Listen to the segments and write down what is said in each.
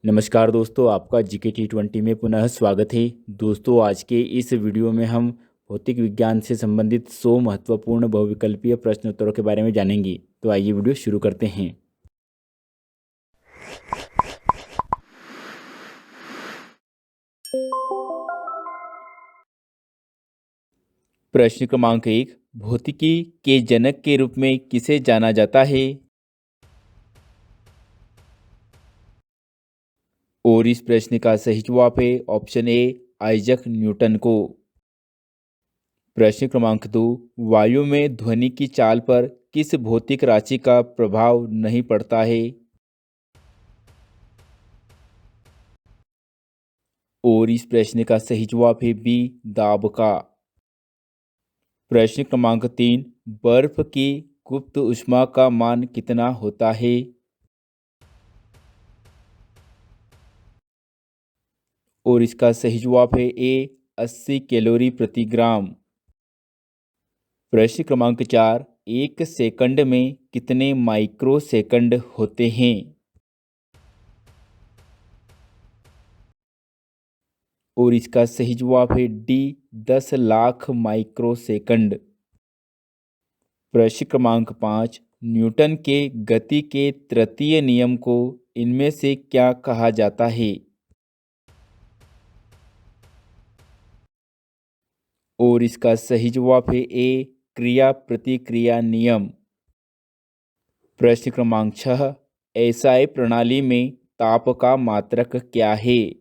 नमस्कार दोस्तों, आपका जीके T20 में पुनः स्वागत है। दोस्तों, आज के इस वीडियो में हम भौतिक विज्ञान से संबंधित 100 महत्वपूर्ण बहुविकल्पीय प्रश्नोत्तरों के बारे में जानेंगे। तो आइए वीडियो शुरू करते हैं। प्रश्न क्रमांक 1, भौतिकी के जनक के रूप में किसे जाना जाता है? और इस प्रश्न का सही जवाब है ऑप्शन ए, आइजक न्यूटन को। प्रश्न क्रमांक 2, वायु में ध्वनि की चाल पर किस भौतिक राशि का प्रभाव नहीं पड़ता है? और इस प्रश्न का सही जवाब है बी, दाब का। प्रश्न क्रमांक 3, बर्फ की गुप्त ऊष्मा का मान कितना होता है? और इसका सही जवाब है ए, 80 कैलोरी प्रति ग्राम। प्रश्न क्रमांक 4, एक सेकंड में कितने माइक्रो सेकंड होते हैं? और इसका सही जवाब है डी, 10 लाख माइक्रो सेकंड। प्रश्न क्रमांक 5, न्यूटन के गति के तृतीय नियम को इनमें से क्या कहा जाता है? और इसका सही जवाब है ए, क्रिया प्रतिक्रिया नियम। प्रश्न क्रमांक 6, एसआई प्रणाली में ताप का मात्रक क्या है?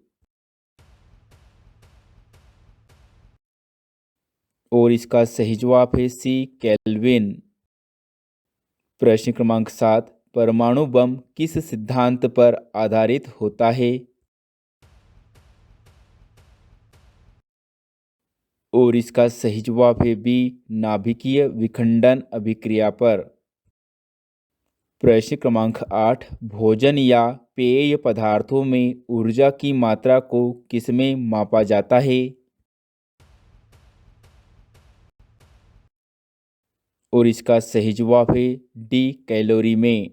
और इसका सही जवाब है सी, केल्विन। प्रश्न क्रमांक 7, परमाणु बम किस सिद्धांत पर आधारित होता है? और इसका सही जवाब है बी, नाभिकीय विखंडन अभिक्रिया पर। प्रश्न क्रमांक 8, भोजन या पेय पदार्थों में ऊर्जा की मात्रा को किसमें मापा जाता है? और इसका सही जवाब है डी, कैलोरी में।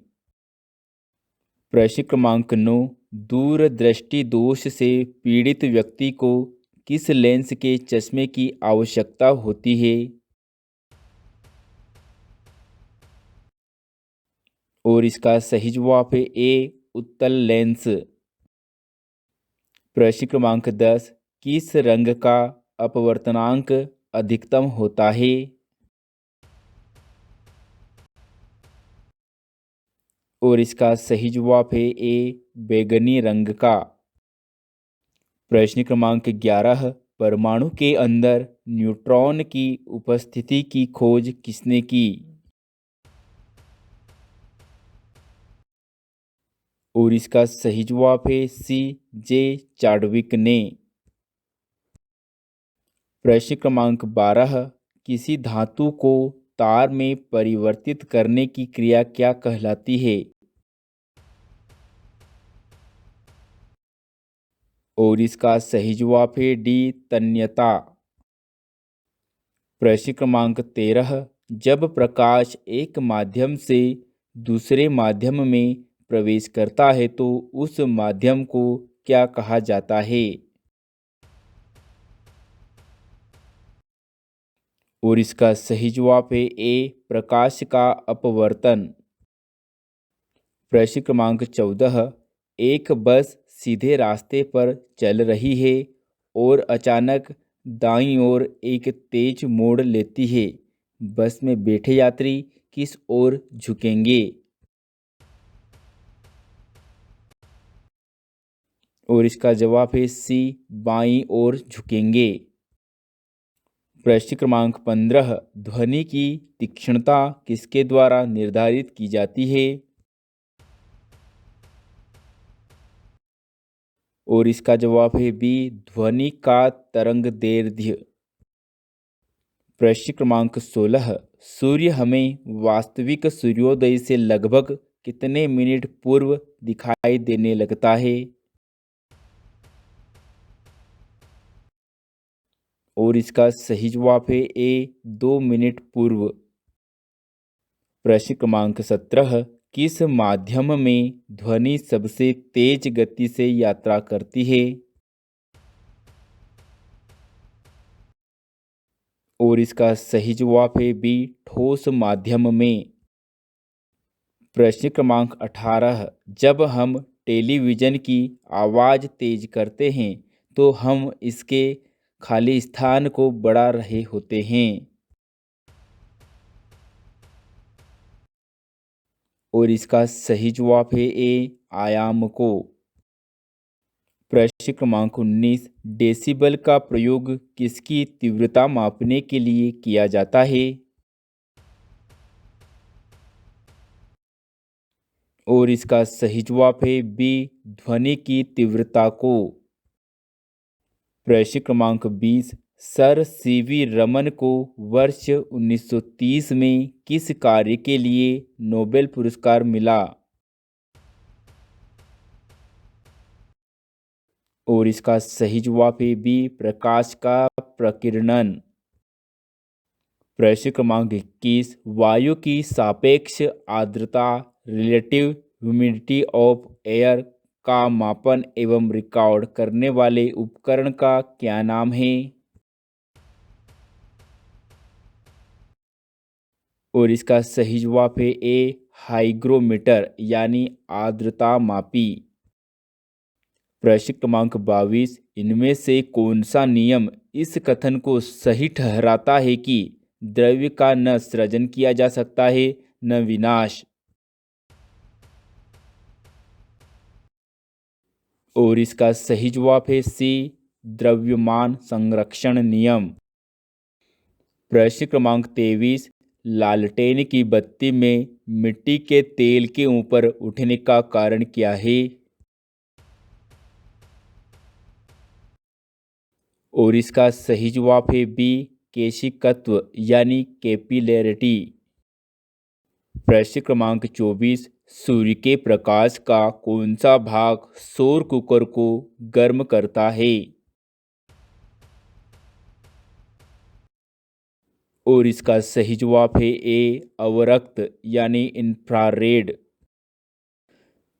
प्रश्न क्रमांक 9, दूरदृष्टि दोष से पीड़ित व्यक्ति को किस लेंस के चश्मे की आवश्यकता होती है? और इसका सही जवाब है ए, उत्तल लेंस। प्रश्न क्रमांक 10, किस रंग का अपवर्तनांक अधिकतम होता है? और इसका सही जवाब है ए, बैगनी रंग का। प्रश्न क्रमांक 11, परमाणु के अंदर न्यूट्रॉन की उपस्थिति की खोज किसने की? और इसका सही जवाब है सी, जे चाडविक ने। प्रश्न क्रमांक 12, किसी धातु को तार में परिवर्तित करने की क्रिया क्या कहलाती है? और इसका सही जवाब है डी, तन्यता। प्रश्न क्रमांक 13, जब प्रकाश एक माध्यम से दूसरे माध्यम में प्रवेश करता है तो उस माध्यम को क्या कहा जाता है? और इसका सही जवाब है ए, प्रकाश का अपवर्तन। प्रश्न क्रमांक 14, एक बस सीधे रास्ते पर चल रही है और अचानक दाईं ओर एक तेज मोड़ लेती है। बस में बैठे यात्री किस ओर झुकेंगे? और इसका जवाब है सी, बाईं ओर झुकेंगे। प्रश्न क्रमांक 15, ध्वनि की तीक्ष्णता किसके द्वारा निर्धारित की जाती है? और इसका जवाब है बी, ध्वनि का तरंग दैर्ध्य। प्रश्न क्रमांक 16, सूर्य हमें वास्तविक सूर्योदय से लगभग कितने मिनट पूर्व दिखाई देने लगता है? और इसका सही जवाब है ए, 2 मिनट पूर्व। प्रश्न क्रमांक 17, किस माध्यम में ध्वनि सबसे तेज गति से यात्रा करती है? और इसका सही जवाब है बी, ठोस माध्यम में। प्रश्न क्रमांक 18, जब हम टेलीविज़न की आवाज़ तेज करते हैं तो हम इसके खाली स्थान को बढ़ा रहे होते हैं। और इसका सही जवाब है ए, आयाम को। प्रश्न क्रमांक 19, डेसिबल का प्रयोग किसकी तीव्रता मापने के लिए किया जाता है? और इसका सही जवाब है बी, ध्वनि की तीव्रता को। प्रश्न क्रमांक 20, सर सीवी रमन को वर्ष 1930 में किस कार्य के लिए नोबेल पुरस्कार मिला? और इसका सही जवाब है बी, प्रकाश का प्रकीर्णन। प्रश्न क्रमांक 21, वायु की सापेक्ष आर्द्रता रिलेटिव ह्यूमिडिटी ऑफ एयर का मापन एवं रिकॉर्ड करने वाले उपकरण का क्या नाम है? और इसका सही जवाब है ए, हाइग्रोमीटर यानी आर्द्रता मापी। प्रश्न क्रमांक 22, इनमें से कौन सा नियम इस कथन को सही ठहराता है कि द्रव्य का न सृजन किया जा सकता है न विनाश? और इसका सही जवाब है सी, द्रव्यमान संरक्षण नियम। प्रश्न क्रमांक 23, लालटेन की बत्ती में मिट्टी के तेल के ऊपर उठने का कारण क्या है? और इसका सही जवाब है बी, केशिकत्व यानी कैपिलैरिटी। प्रश्न क्रमांक 24, सूर्य के प्रकाश का कौन सा भाग सौर कुकर को गर्म करता है? और इसका सही जवाब है ए, अवरक्त यानी इंफ्रारेड।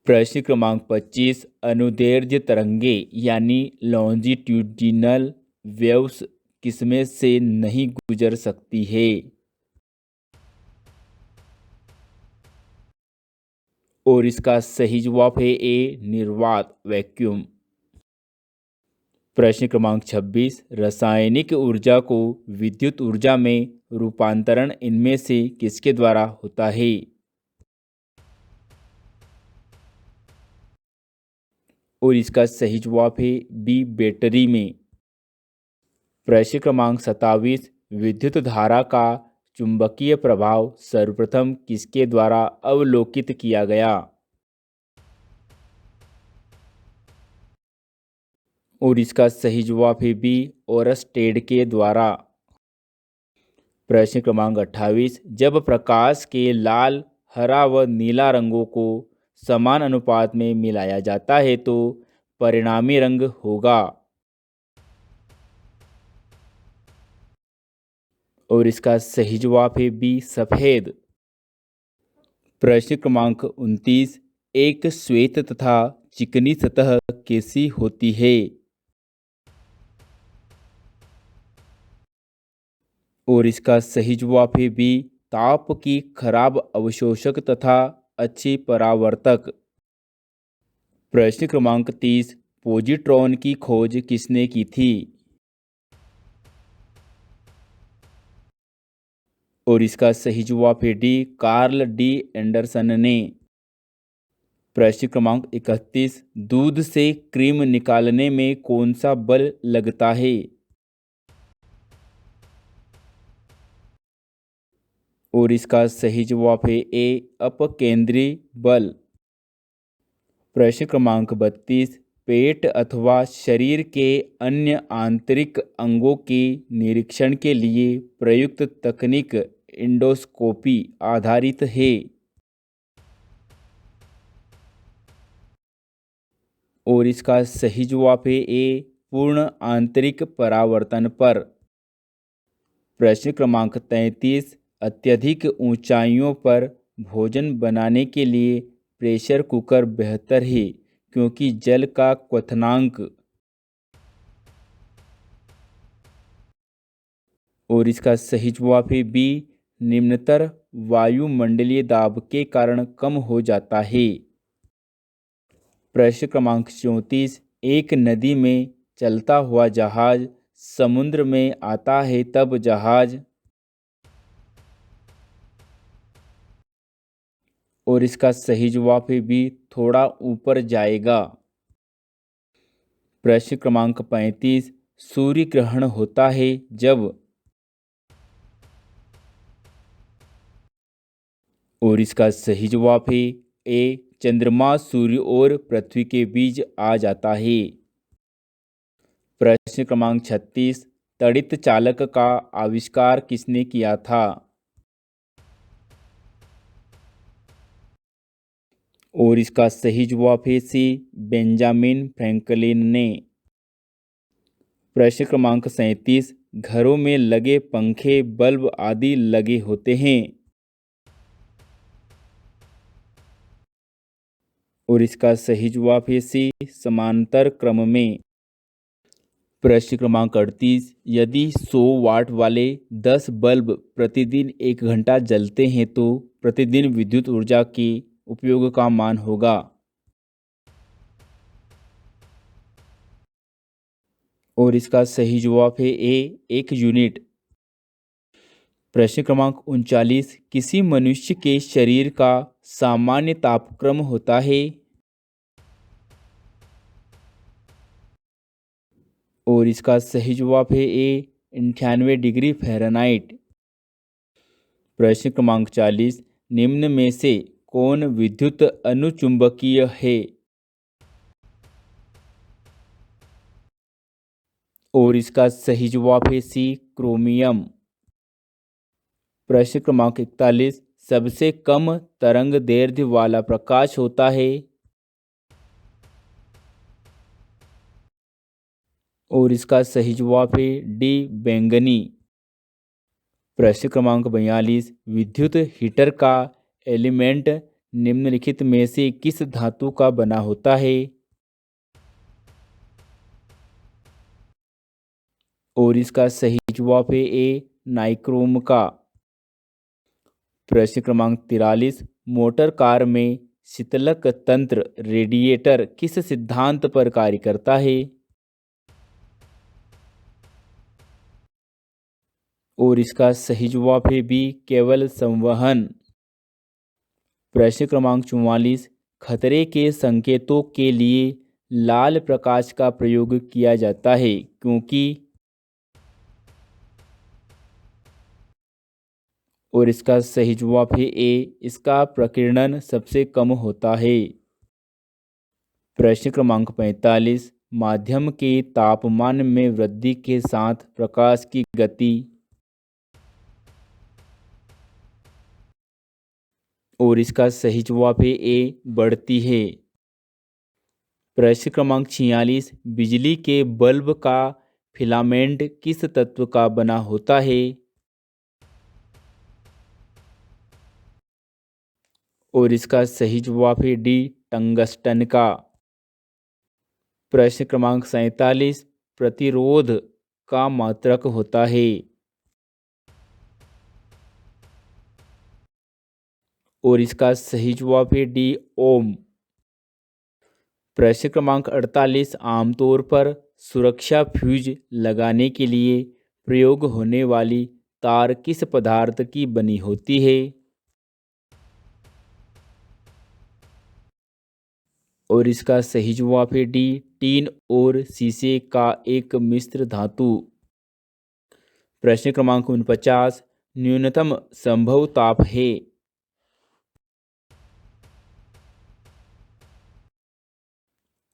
प्रश्न क्रमांक 25, अनुदैर्ध्य तरंगे यानी लॉन्जिट्यूडिनल वेव्स किसमें से नहीं गुजर सकती है? और इसका सही जवाब है ए, निर्वात वैक्यूम। प्रश्न क्रमांक 26, रासायनिक ऊर्जा को विद्युत ऊर्जा में रूपांतरण इनमें से किसके द्वारा होता है? और इसका सही जवाब है बी, बैटरी में। प्रश्न क्रमांक 27, विद्युत धारा का चुंबकीय प्रभाव सर्वप्रथम किसके द्वारा अवलोकित किया गया? और इसका सही जवाब है बी, ओरस्टेड के द्वारा। प्रश्न क्रमांक 28, जब प्रकाश के लाल, हरा व नीला रंगों को समान अनुपात में मिलाया जाता है तो परिणामी रंग होगा? और इसका सही जवाब है बी, सफेद। प्रश्न क्रमांक 29, एक श्वेत तथा चिकनी सतह कैसी होती है? और इसका सही जवाब है बी, ताप की खराब अवशोषक तथा अच्छी परावर्तक। प्रश्न क्रमांक 30, पॉजिट्रॉन की खोज किसने की थी? और इसका सही जवाब है डी, कार्ल डी एंडरसन ने। प्रश्न क्रमांक 31, दूध से क्रीम निकालने में कौन सा बल लगता है? और इसका सही जवाब है ए, अपकेंद्री बल। प्रश्न क्रमांक 32, पेट अथवा शरीर के अन्य आंतरिक अंगों के निरीक्षण के लिए प्रयुक्त तकनीक एंडोस्कोपी आधारित है? और इसका सही जवाब है ए, पूर्ण आंतरिक परावर्तन पर। प्रश्न क्रमांक 33, अत्यधिक ऊंचाइयों पर भोजन बनाने के लिए प्रेशर कुकर बेहतर है क्योंकि जल का क्वथनांक और इसका सही जवाब है बी निम्नतर वायुमंडलीय दाब के कारण कम हो जाता है। प्रश्न क्रमांक 34 एक नदी में चलता हुआ जहाज समुद्र में आता है तब जहाज और इसका सही जवाब है बी थोड़ा ऊपर जाएगा। प्रश्न क्रमांक 35 सूर्य ग्रहण होता है जब और इसका सही जवाब है ए चंद्रमा सूर्य और पृथ्वी के बीच आ जाता है। प्रश्न क्रमांक 36 तड़ित चालक का आविष्कार किसने किया था और इसका सही जवाब है सी बेंजामिन फ्रैंकलिन ने। प्रश्न क्रमांक 37 घरों में लगे पंखे बल्ब आदि लगे होते हैं और इसका सही जवाब है सी समांतर क्रम में। प्रश्न क्रमांक 38 यदि 100 वाट वाले 10 बल्ब प्रतिदिन 1 घंटा जलते हैं तो प्रतिदिन विद्युत ऊर्जा के उपयोग का मान होगा और इसका सही जवाब है ए 1 यूनिट। प्रश्न क्रमांक 39 किसी मनुष्य के शरीर का सामान्य तापक्रम होता है और इसका सही जवाब है ए 98 डिग्री फ़ारेनहाइट। प्रश्न क्रमांक 40 निम्न में से कौन विद्युत अनुचुंबकीय है और इसका सही जवाब है सी क्रोमियम। प्रश्न क्रमांक 41 सबसे कम तरंग दैर्ध्य वाला प्रकाश होता है और इसका सही जवाब है डी बैंगनी। प्रश्न क्रमांक 42 विद्युत हीटर का एलिमेंट निम्नलिखित में से किस धातु का बना होता है और इसका सही जवाब है ए नाइक्रोम का। प्रश्न क्रमांक 43 मोटर कार में शीतलक तंत्र रेडिएटर किस सिद्धांत पर कार्य करता है और इसका सही जवाब है बी केवल संवहन। प्रश्न क्रमांक 44 खतरे के संकेतों के लिए लाल प्रकाश का प्रयोग किया जाता है क्योंकि और इसका सही जवाब है ए इसका प्रकीर्णन सबसे कम होता है। प्रश्न क्रमांक 45 माध्यम के तापमान में वृद्धि के साथ प्रकाश की गति और इसका सही जवाब है ए बढ़ती है। प्रश्न क्रमांक 46 बिजली के बल्ब का फिलामेंट किस तत्व का बना होता है और इसका सही जवाब है डी टंगस्टन का। प्रश्न क्रमांक 47 प्रतिरोध का मात्रक होता है और इसका सही जवाब है डी ओम। प्रश्न क्रमांक 48 आमतौर पर सुरक्षा फ्यूज लगाने के लिए प्रयोग होने वाली तार किस पदार्थ की बनी होती है और इसका सही जवाब है डी टीन और शीशे का एक मिश्र धातु। प्रश्न क्रमांक 49 न्यूनतम संभव ताप है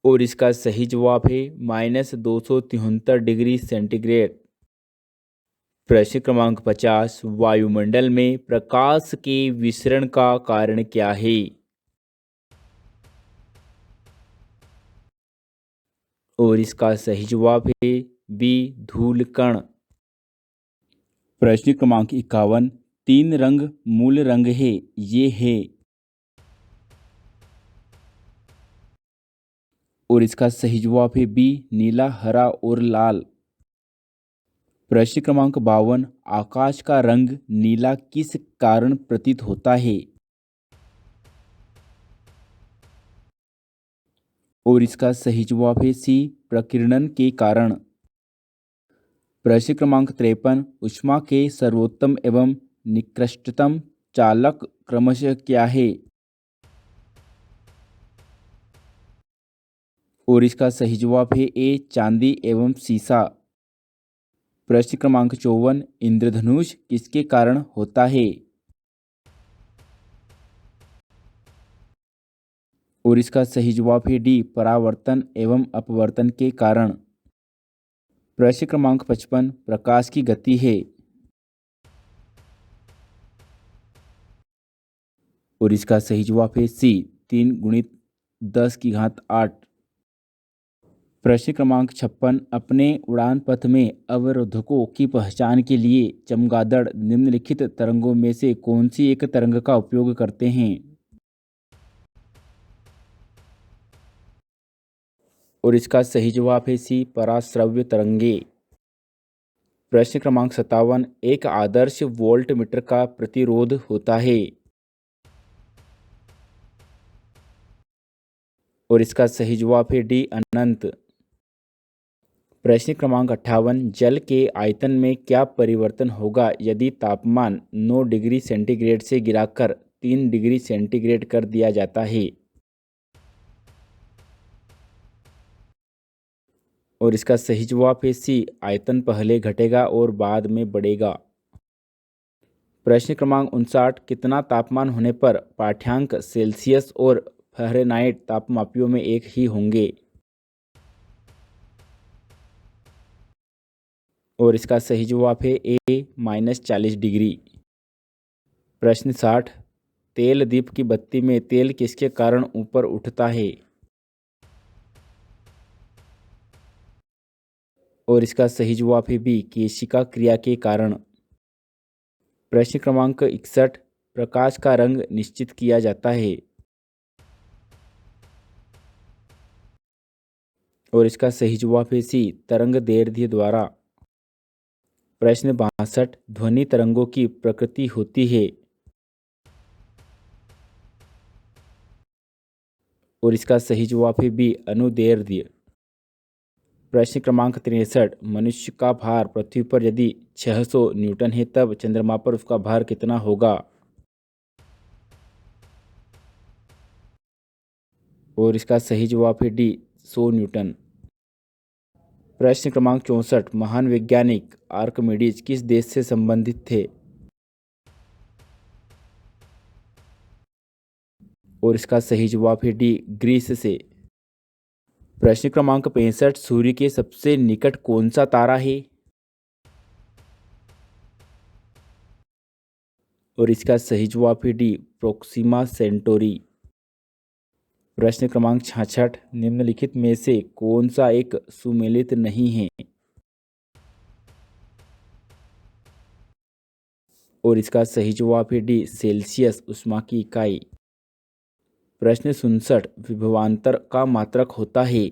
और इसका सही जवाब है -273 डिग्री सेंटीग्रेड। प्रश्न क्रमांक 50 वायुमंडल में प्रकाश के विसरण का कारण क्या है और इसका सही जवाब है बी धूल कण। प्रश्न क्रमांक 51 तीन रंग मूल रंग है, ये है। और इसका सही जवाब है बी, नीला, हरा और लाल। प्रश्न क्रमांक 52, आकाश का रंग नीला किस कारण प्रतीत होता है? और इसका सही जवाब है सी, प्रकीर्णन के कारण। प्रश्न क्रमांक 53, ऊष्मा के सर्वोत्तम एवं निकृष्टतम चालक क्रमशः क्या है? और इसका सही जवाब है ए, चांदी एवं सीसा। प्रश्न क्रमांक 54, इंद्रधनुष किसके कारण होता है? और इसका सही जवाब है डी, परावर्तन एवं अपवर्तन के कारण। प्रश्न क्रमांक 55, प्रकाश की गति है। और इसका सही जवाब है सी, 3 × 10⁸ प्रश्न क्रमांक 56, अपने उड़ान पथ में अवरोधकों की पहचान के लिए चमगादड़ निम्नलिखित तरंगों में से कौन सी एक तरंग का उपयोग करते हैं? और इसका सही जवाब है सी, पराश्रव्य तरंगे। प्रश्न क्रमांक 57, एक आदर्श वोल्ट मीटर का प्रतिरोध होता है। और इसका सही जवाब है डी, अनंत। प्रश्न क्रमांक 58, जल के आयतन में क्या परिवर्तन होगा यदि तापमान 9 डिग्री सेंटीग्रेड से गिराकर 3 डिग्री सेंटीग्रेड कर दिया जाता है? और इसका सही जवाब है सी, आयतन पहले घटेगा और बाद में बढ़ेगा। प्रश्न क्रमांक 59, कितना तापमान होने पर पाठ्यांक सेल्सियस और फ़ारेनहाइट तापमापियों में एक ही होंगे? और इसका सही जवाब है ए, -40 डिग्री। प्रश्न 60, तेल दीप की बत्ती में तेल किसके कारण ऊपर उठता है? और इसका सही जवाब है बी, केशिका क्रिया के कारण। प्रश्न क्रमांक 61, प्रकाश का रंग निश्चित किया जाता है। और इसका सही जवाब है सी, तरंग दैर्ध्य द्वारा। प्रश्न 62, ध्वनि तरंगों की प्रकृति होती है। और इसका सही जवाब है बी, अनुदैर्ध्य। प्रश्न क्रमांक 63, मनुष्य का भार पृथ्वी पर यदि 600 न्यूटन है तब चंद्रमा पर उसका भार कितना होगा? और इसका सही जवाब है डी, 100 न्यूटन। प्रश्न क्रमांक 64, महान वैज्ञानिक आर्किमिडीज किस देश से संबंधित थे? और इसका सही जवाब है डी, ग्रीस से। प्रश्न क्रमांक 65, सूर्य के सबसे निकट कौन सा तारा है? और इसका सही जवाब है डी, प्रोक्सिमा सेंटोरी। प्रश्न क्रमांक 66, निम्नलिखित में से कौन सा एक सुमेलित नहीं है? और इसका सही जवाब है डी, सेल्सियस ऊष्मा की इकाई। प्रश्न 67, विभवांतर का मात्रक होता है।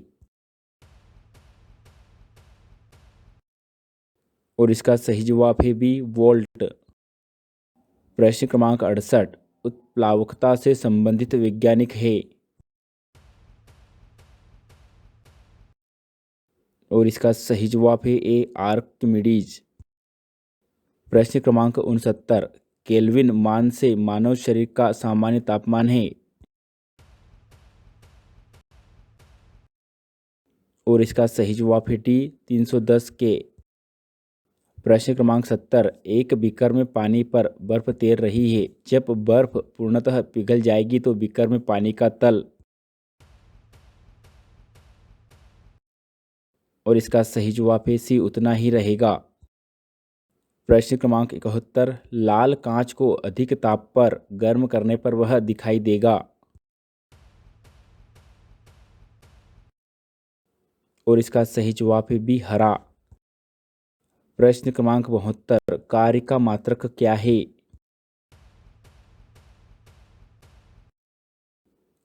और इसका सही जवाब है बी, वोल्ट। प्रश्न क्रमांक 68, उत्प्लावकता से संबंधित वैज्ञानिक है। और इसका सही जवाब है ए, आर्किमिडीज। प्रश्न क्रमांक 69, केल्विन मान से मानव शरीर का सामान्य तापमान है। और इसका सही जवाब है डी, 310 के। प्रश्न क्रमांक 70, एक बीकर में पानी पर बर्फ तैर रही है, जब बर्फ पूर्णतः पिघल जाएगी तो बीकर में पानी का तल। और इसका सही जवाब है सी, उतना ही रहेगा। प्रश्न क्रमांक 71, लाल कांच को अधिक ताप पर गर्म करने पर वह दिखाई देगा। और इसका सही जवाब है बी, हरा। प्रश्न क्रमांक 72, कार्य का मात्रक क्या है?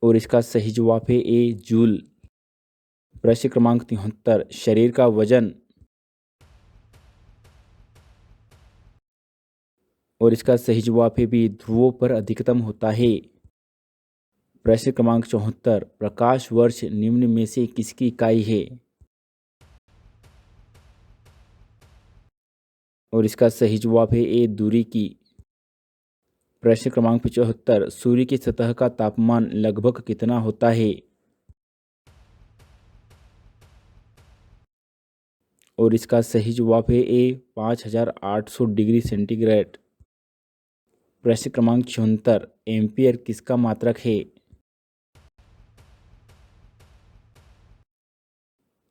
और इसका सही जवाब है ए जूल। प्रश्न क्रमांक 73, शरीर का वजन, और इसका सही जवाब है बी ध्रुवों पर अधिकतम होता है। प्रश्न क्रमांक 74, प्रकाश वर्ष निम्न में से किसकी इकाई है? और इसका सही जवाब है ए दूरी की। प्रश्न क्रमांक 75, सूर्य की सतह का तापमान लगभग कितना होता है? और इसका सही जवाब है ए 5800 डिग्री सेंटीग्रेड। प्रश्न क्रमांक 76, एम्पियर किसका मात्रक है?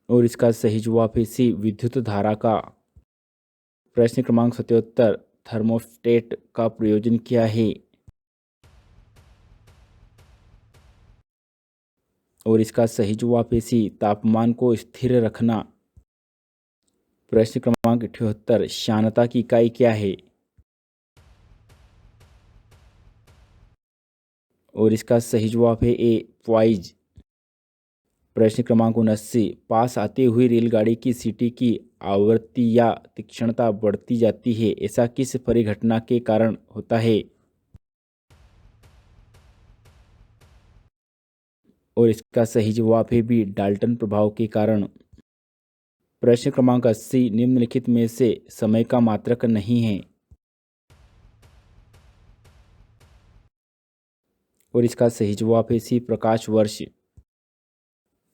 और इसका सही जवाब है सी विद्युत धारा का। प्रश्न क्रमांक 77, थर्मोस्टेट का प्रयोजन क्या है? और इसका सही जवाब है सी तापमान को स्थिर रखना। प्रश्न क्रमांक 78, श्यानता की इकाई क्या है? और इसका सही जवाब है ए पॉइज। प्रश्न क्रमांक 79, पास आते हुए रेलगाड़ी की सीटी की आवृत्ति या तीक्ष्णता बढ़ती जाती है, ऐसा किस परिघटना के कारण होता है? और इसका सही जवाब है बी डाल्टन प्रभाव के कारण। प्रश्न क्रमांक 80, निम्नलिखित में से समय का मात्रक नहीं है? और इसका सही जवाब है सी प्रकाश वर्ष।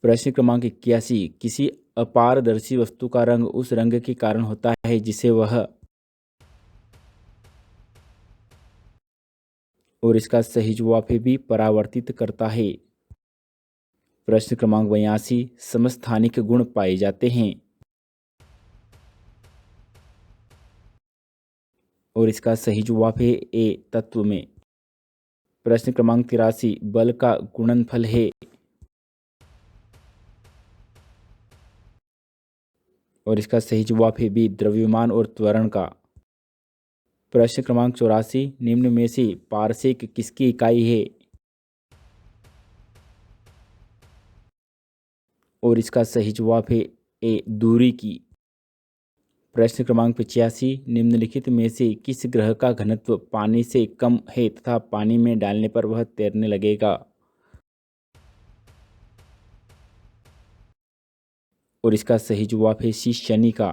प्रश्न क्रमांक 81, किसी अपारदर्शी वस्तु का रंग उस रंग के कारण होता है जिसे वह, और इसका सही जवाब है बी परावर्तित करता है। प्रश्न क्रमांक 82, समस्थानिक गुण पाए जाते हैं? और इसका सही जवाब है ए तत्व में। प्रश्न क्रमांक 83, बल का गुणनफल है? और इसका सही जवाब है बी द्रव्यमान और त्वरण का। प्रश्न क्रमांक 84, निम्न में से पारसेक किसकी इकाई है? और इसका सही जवाब है ए दूरी की। प्रश्न क्रमांक 85, निम्नलिखित में से किस ग्रह का घनत्व पानी से कम है तथा पानी में डालने पर वह तैरने लगेगा? और इसका सही जवाब है सी शनि का।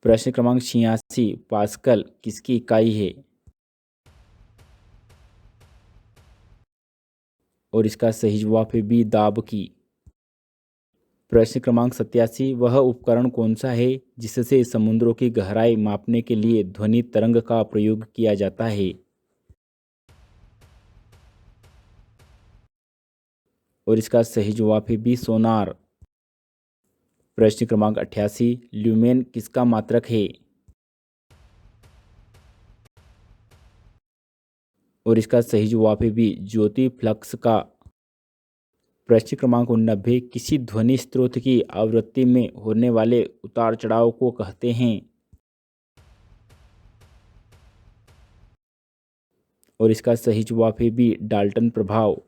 प्रश्न क्रमांक 86, पास्कल किसकी इकाई है? और इसका सही जवाब है बी दाब की। प्रश्न क्रमांक 87, वह उपकरण कौन सा है जिससे समुद्रों की गहराई मापने के लिए ध्वनि तरंग का प्रयोग किया जाता है? और इसका सही जवाब है बी सोनार। प्रश्न क्रमांक 88, ल्यूमेन किसका मात्रक है? और इसका सही जवाब है बी ज्योति फ्लक्स का। प्रश्न क्रमांक 89, किसी ध्वनि स्रोत की आवृत्ति में होने वाले उतार चढ़ाव को कहते हैं? और इसका सही जवाब है बी डाल्टन प्रभाव।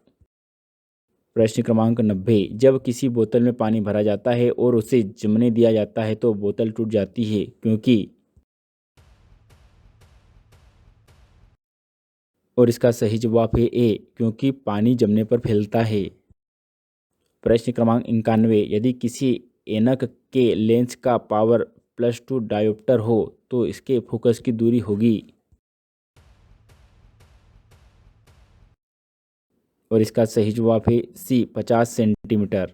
प्रश्न क्रमांक 90, जब किसी बोतल में पानी भरा जाता है और उसे जमने दिया जाता है तो बोतल टूट जाती है क्योंकि, और इसका सही जवाब है ए क्योंकि पानी जमने पर फैलता है। प्रश्न क्रमांक 91, यदि किसी ऐनक के लेंस का पावर +2 डायोप्टर हो तो इसके फोकस की दूरी होगी? और इसका सही जवाब है सी 50 सेंटीमीटर।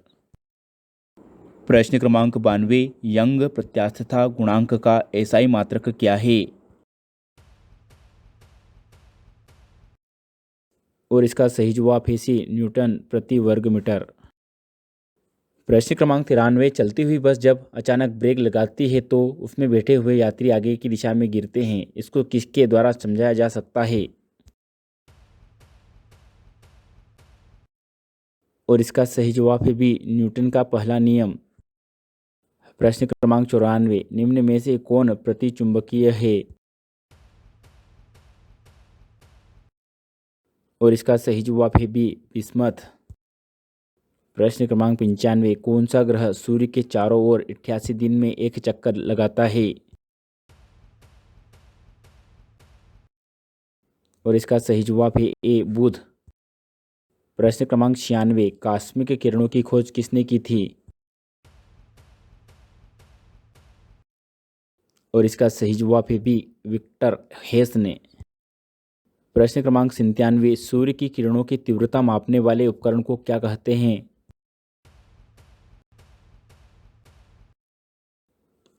प्रश्न क्रमांक 92, यंग प्रत्यास्थता गुणांक का एसआई मात्रक क्या है? और इसका सही जवाब है सी न्यूटन प्रति वर्ग मीटर। प्रश्न क्रमांक 93, चलती हुई बस जब अचानक ब्रेक लगाती है तो उसमें बैठे हुए यात्री आगे की दिशा में गिरते हैं, इसको किसके द्वारा समझाया जा सकता है? और इसका सही जवाब है बी न्यूटन का पहला नियम। प्रश्न क्रमांक 94, निम्न में से कौन प्रतिचुंबकीय है? और इसका सही जवाब है बी बिस्मथ। प्रश्न क्रमांक 95, कौन सा ग्रह सूर्य के चारों ओर 88 दिन में एक चक्कर लगाता है? और इसका सही जवाब है ए बुध। प्रश्न क्रमांक 96, कॉस्मिक किरणों की खोज किसने की थी? और इसका सही जवाब है बी विक्टर हेस ने। प्रश्न क्रमांक 97, सूर्य की किरणों की तीव्रता मापने वाले उपकरण को क्या कहते हैं?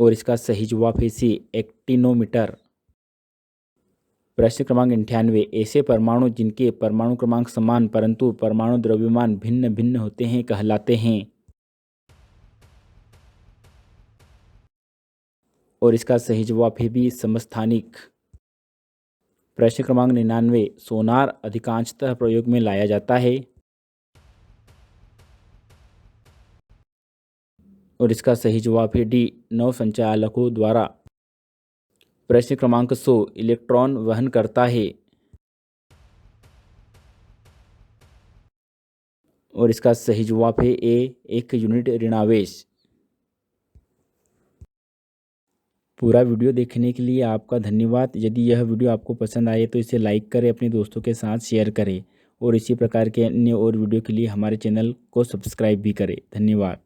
और इसका सही जवाब है सी एक्टिनोमीटर। प्रश्न क्रमांक 98, ऐसे परमाणु जिनके परमाणु क्रमांक समान परंतु परमाणु द्रव्यमान भिन्न भिन्न होते हैं कहलाते हैं? और इसका सही जवाब है बी समस्थानिक। प्रश्न क्रमांक 99, सोनार अधिकांशतः प्रयोग में लाया जाता है? और इसका सही जवाब है डी नौ संचालकों द्वारा। प्रश्न क्रमांक 100, इलेक्ट्रॉन वहन करता है? और इसका सही जवाब है ए 1 यूनिट ऋणावेश। पूरा वीडियो देखने के लिए आपका धन्यवाद। यदि यह वीडियो आपको पसंद आए तो इसे लाइक करें, अपने दोस्तों के साथ शेयर करें और इसी प्रकार के अन्य और वीडियो के लिए हमारे चैनल को सब्सक्राइब भी करें। धन्यवाद।